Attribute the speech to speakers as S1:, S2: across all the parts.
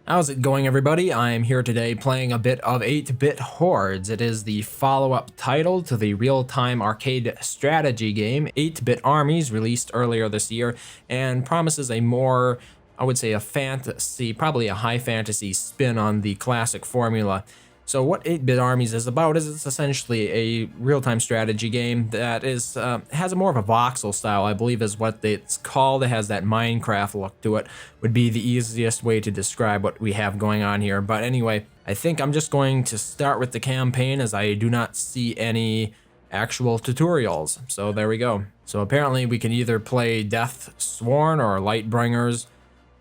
S1: How's it going, everybody? I'm here today playing a bit of 8-Bit Hordes. It is the follow-up title to the real-time arcade strategy game 8-Bit Armies, released earlier this year, and promises a more, I would say, a fantasy, probably a high fantasy spin on the classic formula. So what 8-Bit Armies is about is it's essentially a real-time strategy game that is has a more of a voxel style, I believe is what it's called. It has that Minecraft look to it, would be the easiest way to describe what we have going on here. But anyway, I think I'm just going to start with the campaign as I do not see any actual tutorials. So there we go. So apparently we can either play Deathsworn or Lightbringers.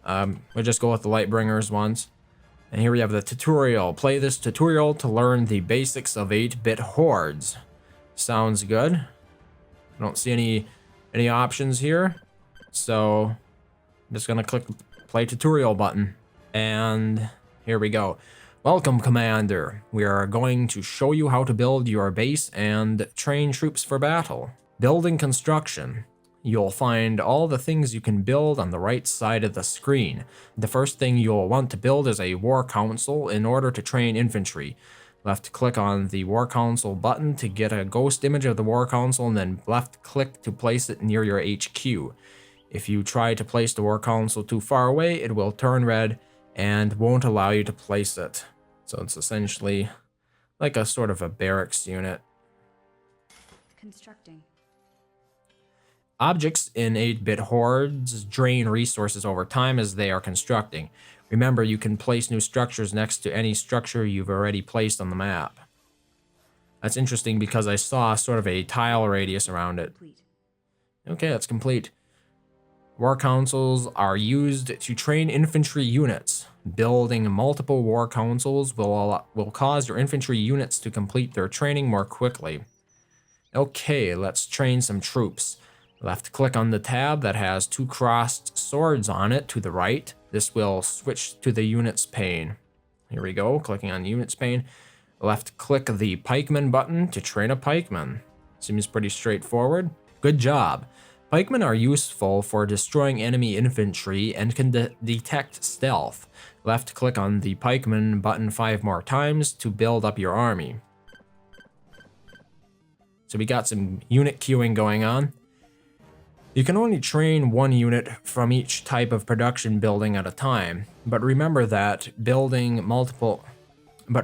S1: We'll just go with the Lightbringers ones. And here we have the tutorial. Play this tutorial to learn the basics of 8-Bit Hordes. Sounds good. I don't see any options here. So I'm just gonna click the play tutorial button. And here we go. Welcome, Commander. We are going to show you how to build your base and train troops for battle. Building construction. You'll find all the things you can build on the right side of the screen. The first thing you'll want to build is a war council in order to train infantry. Left click on the war council button to get a ghost image of the war council, and then left click to place it near your HQ. If you try to place the war council too far away, it will turn red and won't allow you to place it. So it's essentially like a sort of a barracks unit.
S2: Constructing.
S1: Objects in 8-Bit Hordes drain resources over time as they are constructing. Remember, you can place new structures next to any structure you've already placed on the map. That's interesting because I saw sort of a tile radius around it. Okay, that's complete. War councils are used to train infantry units. Building multiple war councils will cause your infantry units to complete their training more quickly. Okay, let's train some troops. Left click on the tab that has two crossed swords on it to the right. This will switch to the units pane. Here we go, clicking on the units pane. Left click the pikeman button to train a pikeman. Seems pretty straightforward. Good job. Pikemen are useful for destroying enemy infantry and can detect stealth. Left click on the pikeman button 5 more times to build up your army. So we got some unit queuing going on. You can only train one unit from each type of production building at a time, but remember that building multiples of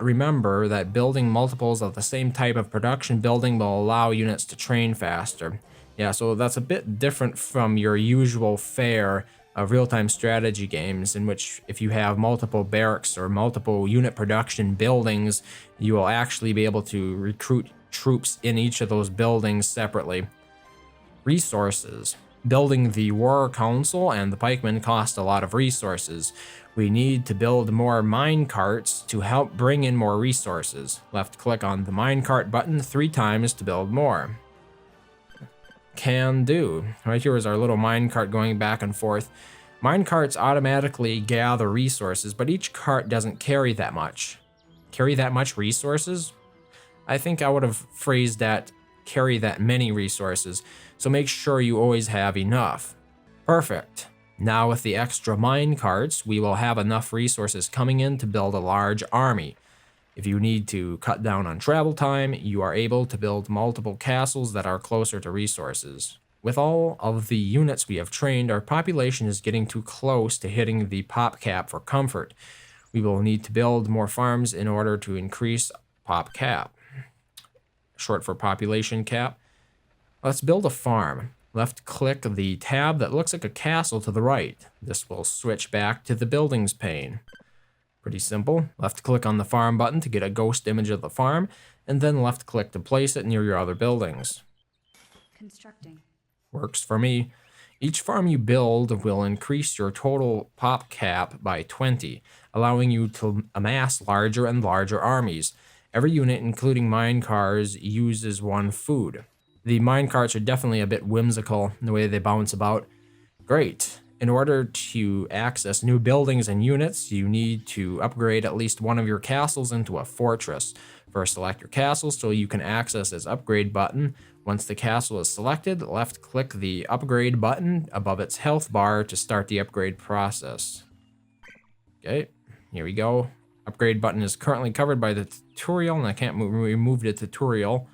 S1: the same type of production building will allow units to train faster. Yeah, so that's a bit different from your usual fare of real-time strategy games, in which if you have multiple barracks or multiple unit production buildings, you will actually be able to recruit troops in each of those buildings separately. Resources. Building the war council and the pikemen cost a lot of resources. We need to build more mine carts to help bring in more resources. Left click on the minecart button 3 times to build more. Can do. Right here is our little minecart going back and forth. Minecarts automatically gather resources, but each cart doesn't carry that much. Carry that much resources? I think I would have phrased that carry that many resources, so make sure you always have enough. Perfect. Now with the extra mine carts, we will have enough resources coming in to build a large army. If you need to cut down on travel time, you are able to build multiple castles that are closer to resources. With all of the units we have trained, our population is getting too close to hitting the pop cap for comfort. We will need to build more farms in order to increase pop cap. Short for population cap. Let's build a farm. Left click the tab that looks like a castle to the right. This will switch back to the buildings pane. Pretty simple. Left click on the farm button to get a ghost image of the farm, and then left click to place it near your other buildings.
S2: Constructing.
S1: Works for me. Each farm you build will increase your total pop cap by 20, allowing you to amass larger and larger armies. Every unit, including minecars, uses 1 food. The minecarts are definitely a bit whimsical in the way they bounce about. Great. In order to access new buildings and units, you need to upgrade at least one of your castles into a fortress. First, select your castle so you can access its upgrade button. Once the castle is selected, left click the upgrade button above its health bar to start the upgrade process. Okay, Here we go. Upgrade button is currently covered by the tutorial, and I can't remove the tutorial.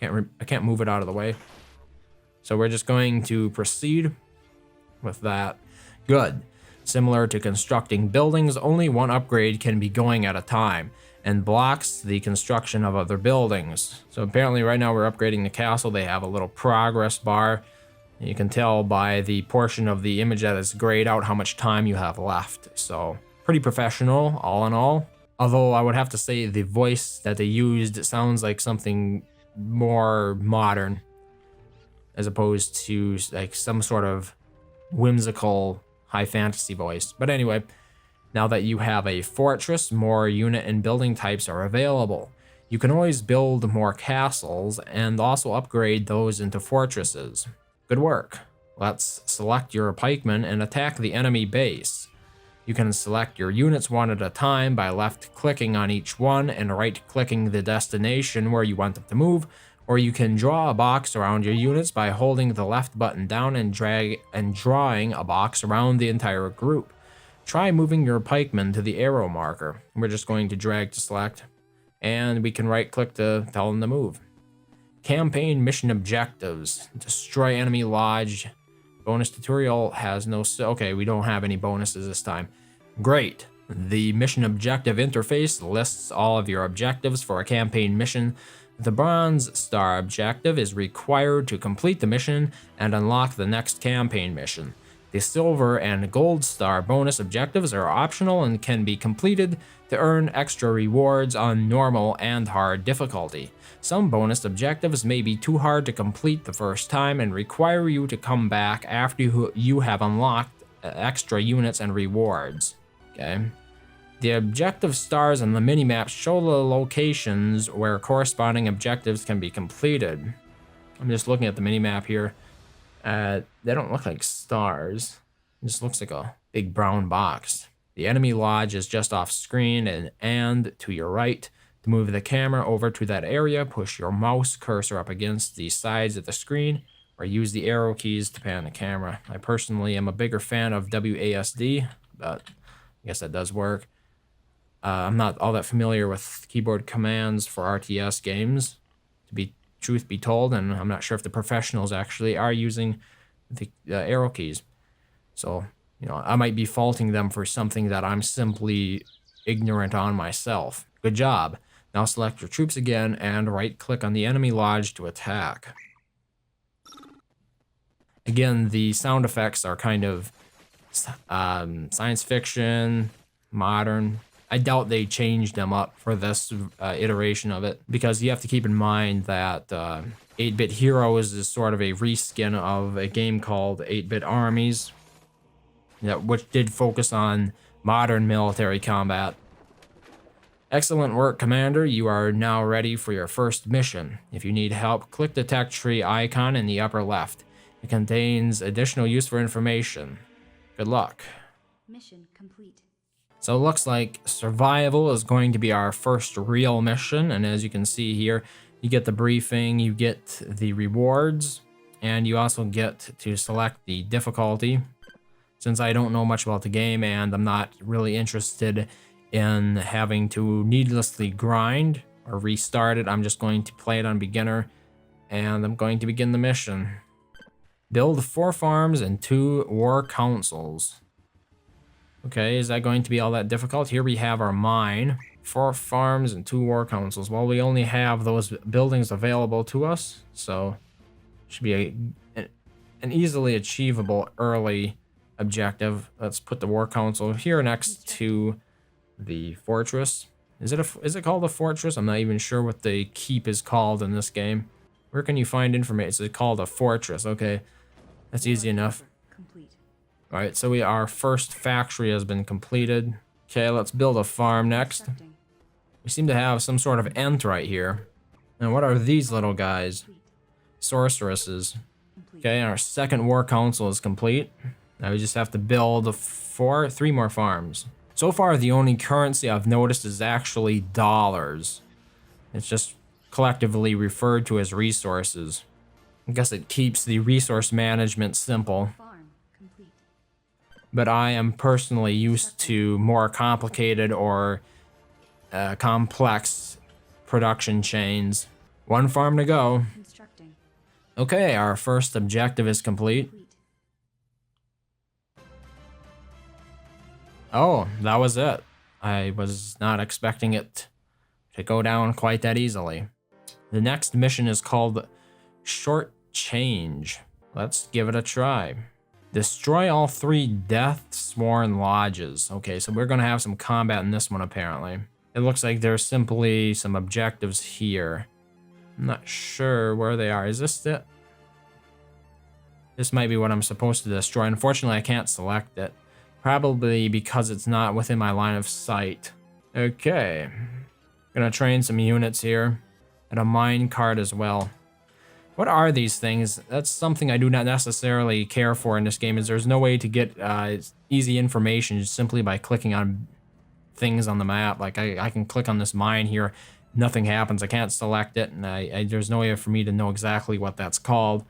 S1: I can't move it out of the way. So we're just going to proceed with that. Good. Similar to constructing buildings, only one upgrade can be going at a time and blocks the construction of other buildings. So apparently right now we're upgrading the castle. They have a little progress bar. You can tell by the portion of the image that is grayed out how much time you have left. So pretty professional all in all. Although I would have to say the voice that they used sounds like something more modern as opposed to like some sort of whimsical high fantasy voice. But anyway, now that you have a fortress, more unit and building types are available. You can always build more castles and also upgrade those into fortresses. Good work. Let's select your pikemen and attack the enemy base. You can select your units one at a time by left-clicking on each one and right-clicking the destination where you want them to move, or you can draw a box around your units by holding the left button down and drawing a box around the entire group. Try moving your pikemen to the arrow marker. We're just going to drag to select, and we can right-click to tell them to move. Campaign mission objectives. Destroy enemy lodge. Bonus tutorial has no... Okay, we don't have any bonuses this time. Great. The mission objective interface lists all of your objectives for a campaign mission. The Bronze Star objective is required to complete the mission and unlock the next campaign mission. The Silver and Gold Star bonus objectives are optional and can be completed to earn extra rewards on normal and hard difficulty. Some bonus objectives may be too hard to complete the first time and require you to come back after you have unlocked extra units and rewards. Okay. The objective stars on the minimap show the locations where corresponding objectives can be completed. I'm just looking at the minimap here. They don't look like stars. It just looks like a big brown box. The enemy lodge is just off screen and to your right. To move the camera over to that area, push your mouse cursor up against the sides of the screen or use the arrow keys to pan the camera. I personally am a bigger fan of WASD, but I guess that does work. I'm not all that familiar with keyboard commands for RTS games, truth be told, and I'm not sure if the professionals actually are using the arrow keys. So, I might be faulting them for something that I'm simply ignorant on myself. Good job. Now select your troops again and right-click on the enemy lodge to attack. Again, the sound effects are kind of science fiction, modern. I doubt they changed them up for this iteration of it, because you have to keep in mind that 8-Bit Heroes is sort of a reskin of a game called 8-Bit Armies, which did focus on modern military combat. Excellent work, Commander. You are now ready for your first mission. If you need help, click the tech tree icon in the upper left. It contains additional useful information. Good luck.
S2: Mission complete.
S1: So it looks like survival is going to be our first real mission, and as you can see here, you get the briefing, you get the rewards, and you also get to select the difficulty. Since I don't know much about the game and I'm not really interested in having to needlessly grind or restart it, I'm just going to play it on beginner, and I'm going to begin the mission. Build 4 farms and 2 war councils. Okay, is that going to be all that difficult? Here we have our mine, 4 farms and 2 war councils. Well, we only have those buildings available to us, so should be an easily achievable early objective. Let's put the war council here next to the fortress. Is it called a fortress? I'm not even sure what the keep is called in this game. Where can you find information? It's called a fortress. Okay, that's easy enough.
S2: Complete.
S1: All right, so our first factory has been completed. Okay, let's build a farm next. We seem to have some sort of ent right here. And what are these little guys? Sorceresses. Okay, our second war council is complete. Now we just have to build 3 more farms. So far, the only currency I've noticed is actually dollars. It's just collectively referred to as resources. I guess it keeps the resource management simple.
S2: Farm complete.
S1: but I am personally used to more complicated or complex production chains. One farm to go.
S2: Constructing.
S1: Okay, our first objective is complete.
S2: Complete.
S1: Oh, that was it. I was not expecting it to go down quite that easily. The next mission is called Short Change. Let's give it a try. Destroy all 3 Deathsworn lodges. Okay, so we're gonna have some combat in this one apparently. It looks like there's simply some objectives here. I'm not sure where they are. Is this it? This might be what I'm supposed to destroy. Unfortunately, I can't select it. Probably because it's not within my line of sight. Okay. Gonna train some units here. And a mine cart as well. What are these things? That's something I do not necessarily care for in this game, is there's no way to get easy information just simply by clicking on things on the map. Like I can click on this mine here, nothing happens. I can't select it, and there's no way for me to know exactly what that's called.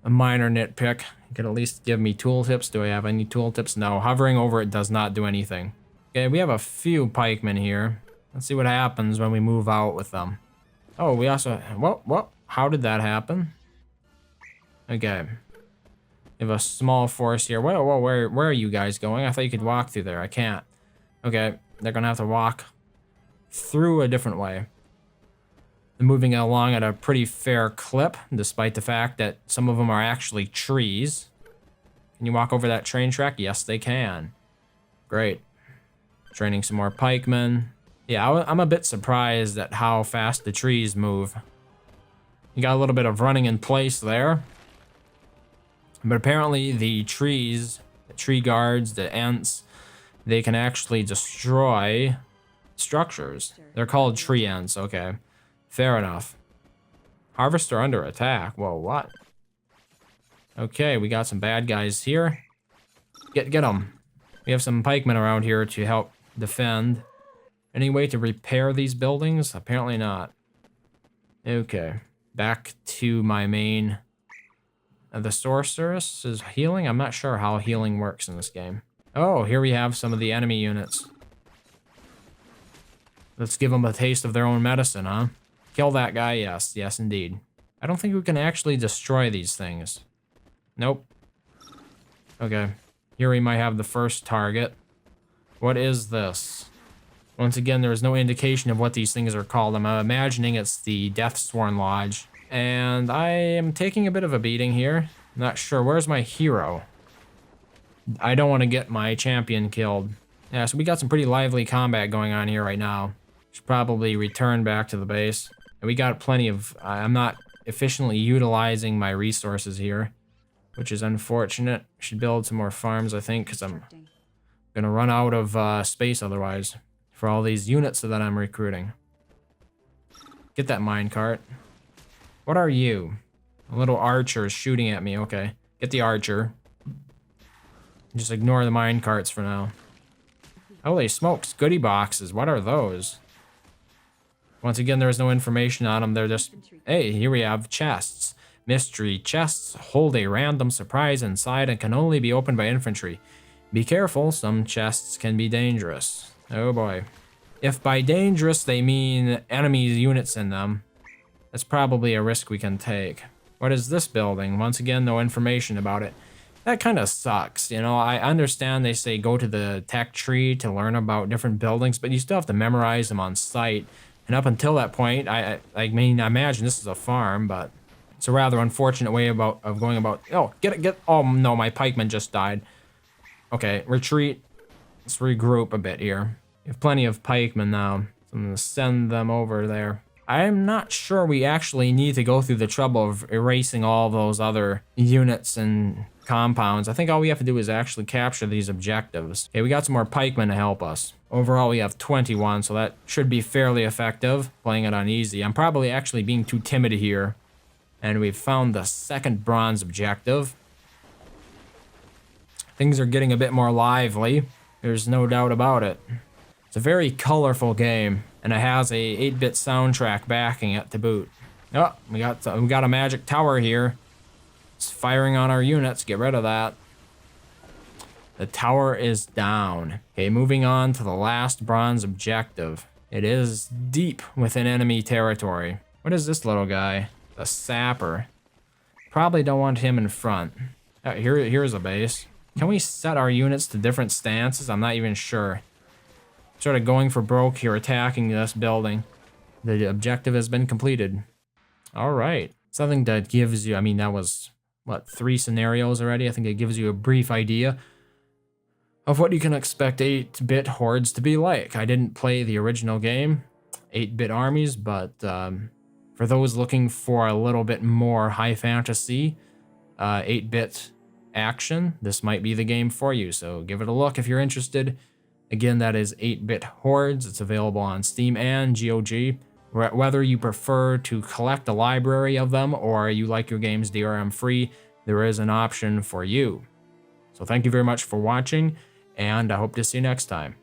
S1: A minor nitpick. You could at least give me tooltips. Do I have any tooltips? No. Hovering over it does not do anything. Okay, we have a few pikemen here. Let's see what happens when we move out with them. Oh, we also... What? How did that happen? Okay. We have a small force here. Where are you guys going? I thought you could walk through there. I can't. Okay, they're gonna have to walk through a different way. They're moving along at a pretty fair clip, despite the fact that some of them are actually trees. Can you walk over that train track? Yes, they can. Great. Training some more pikemen. Yeah, I'm a bit surprised at how fast the trees move. You got a little bit of running in place there. But apparently the trees, the tree guards, the ants, they can actually destroy structures. They're called tree ants, okay. Fair enough. Harvester under attack. Whoa, what? Okay, we got some bad guys here. Get them. We have some pikemen around here to help defend. Any way to repair these buildings? Apparently not. Okay, back to my main. The sorceress is healing? I'm not sure how healing works in this game. Oh, here we have some of the enemy units. Let's give them a taste of their own medicine, huh? Kill that guy? Yes, yes indeed. I don't think we can actually destroy these things. Nope. Okay, here we might have the first target. What is this? Once again, there is no indication of what these things are called. I'm imagining it's the Deathsworn Lodge. And I am taking a bit of a beating here. Not sure. Where's my hero? I don't want to get my champion killed. Yeah, so we got some pretty lively combat going on here right now. Should probably return back to the base. And we got plenty of... I'm not efficiently utilizing my resources here, which is unfortunate. Should build some more farms, I think, because I'm going to run out of space otherwise for all these units that I'm recruiting. Get that minecart. What are you? A little archer is shooting at me. Okay, get the archer. Just ignore the minecarts for now. Holy smokes, goodie boxes. What are those? Once again, there's no information on them. They're just... Hey, here we have chests. Mystery chests hold a random surprise inside and can only be opened by infantry. Be careful, some chests can be dangerous. Oh boy. If by dangerous they mean enemy units in them, that's probably a risk we can take. What is this building? Once again, no information about it. That kind of sucks, you know. I understand they say go to the tech tree to learn about different buildings, but you still have to memorize them on site. And up until that point, I mean, I imagine this is a farm, but it's a rather unfortunate way of going about. Oh, get! Oh no, my pikeman just died. Okay, retreat. Let's regroup a bit here. We have plenty of pikemen now. So I'm gonna send them over there. I'm not sure we actually need to go through the trouble of erasing all those other units and compounds. I think all we have to do is actually capture these objectives. Okay, we got some more pikemen to help us. Overall, we have 21, so that should be fairly effective, playing it on easy. I'm probably actually being too timid here. And we've found the second bronze objective. Things are getting a bit more lively. There's no doubt about it. It's a very colorful game, and it has a 8-bit soundtrack backing it to boot. Oh, we got a magic tower here. It's firing on our units. Get rid of that. The tower is down. Okay, moving on to the last bronze objective. It is deep within enemy territory. What is this little guy? The sapper. Probably don't want him in front. Here's a base. Can we set our units to different stances? I'm not even sure. Sort of going for broke here, attacking this building. The objective has been completed. All right. Something that gives you, I mean, that was, what, 3 scenarios already? I think it gives you a brief idea of what you can expect 8-bit Hordes to be like. I didn't play the original game, 8-bit Armies, but for those looking for a little bit more high fantasy, 8-bit action, this might be the game for you. So give it a look if you're interested. Again, that is 8-bit Hordes. It's available on Steam and GOG. Whether you prefer to collect a library of them or you like your games DRM free, there is an option for you. So thank you very much for watching, and I hope to see you next time.